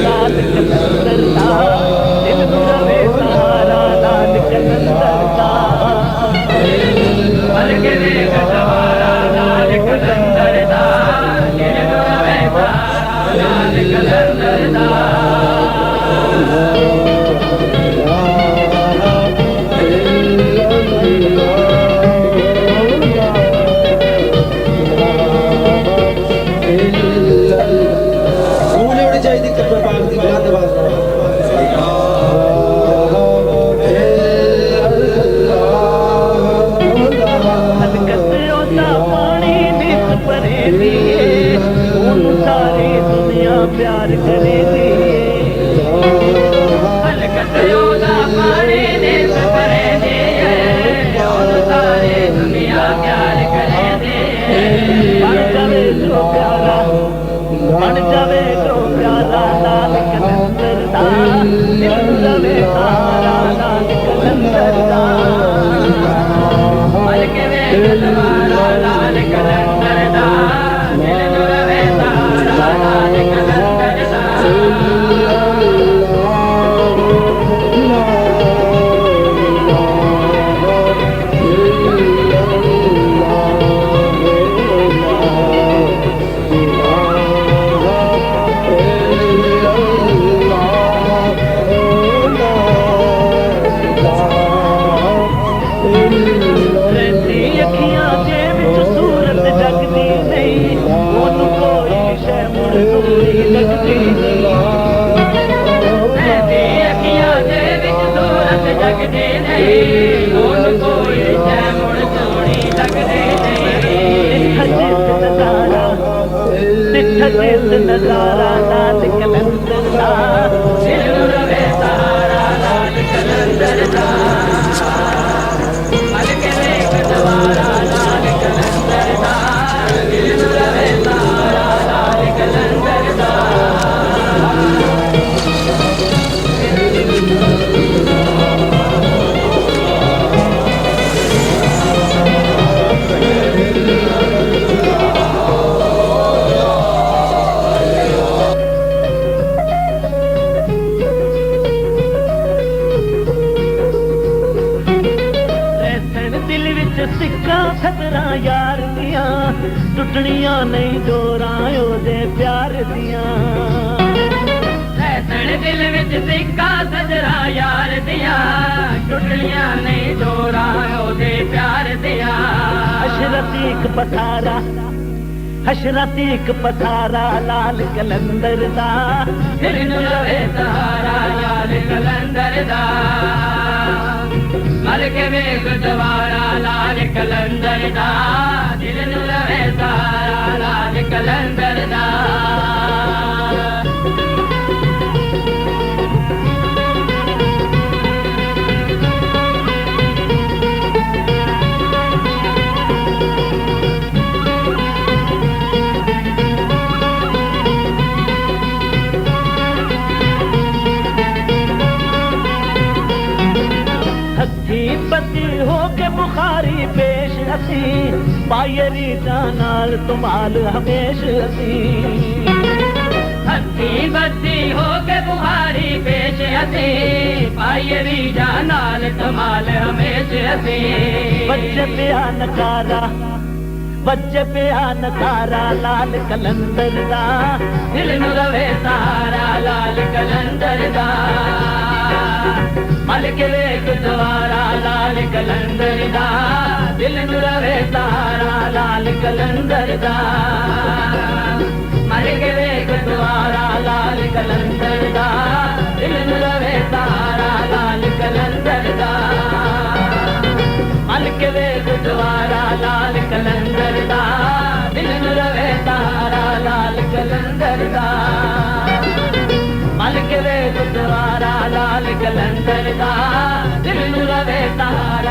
लाल कलंदर दा दिल नू रवे सहारा लाल कलंदर दा मल के वेख सवारा लाल कलंदर दा दिल नू रवे सहारा लाल कलंदर दा प्यार करे हलकतों पानी देश भरे दे सारे दुनिया प्यार करे दे बन जावे जो प्यारा बन जावे जो प्यारा लाल कलंदर दा दिल रवे सारा लाल कलंदर दा मल के वेख सवारा लाल कलंदर दा दिल रवे सारा लाल कलंदर दा नजारा लाल कलंदर दा दिल रवे सहारा लाल कलंदर दा मल के वेख सवारा लाल कलंदर दा दिल रवे सहारा लाल कलंदर दा खतरा यार दिया टुटनिया नहीं डोरा ओदे प्यार दिया दिल विच सिक्का सजरा यार दिया टुटनिया नहीं डोरा ओदे प्यार दिया हशरतीक पथारा हशरतीक पथारा लाल कलंदर दा दिल नू रवे सहारा लाल कलंदर दा मल के वेख सवारा लाल कलंदर दा दिल नू रवे सहारा लाल कलंदर दा बत्ती हो के बुखारी पेश असी पायरी नाल तुमाल हमेश असी हत्ती बत्ती हो के बुखारी पेश असी पायरी नाल तुमाल हमेश असी बच्चे पिया नकारा बच्चे पिया नकारा लाल कलंदर दा दिल नू रवे सहारा लाल कलंदर दा मल के वेख सवारा लाल कलंदर दा दिल नू रवे सहारा लाल कलंदर दा मल के वेख सवारा लाल कलंदर दा दिल नू रवे सहारा लाल कलंदर दा मल के वेख सवारा लाल कलंदर दा दिल नू रवे सहारा लाल कलंदर दा मल के वेख सवारा लाल कलंदर दा दिल नू रवे सहारा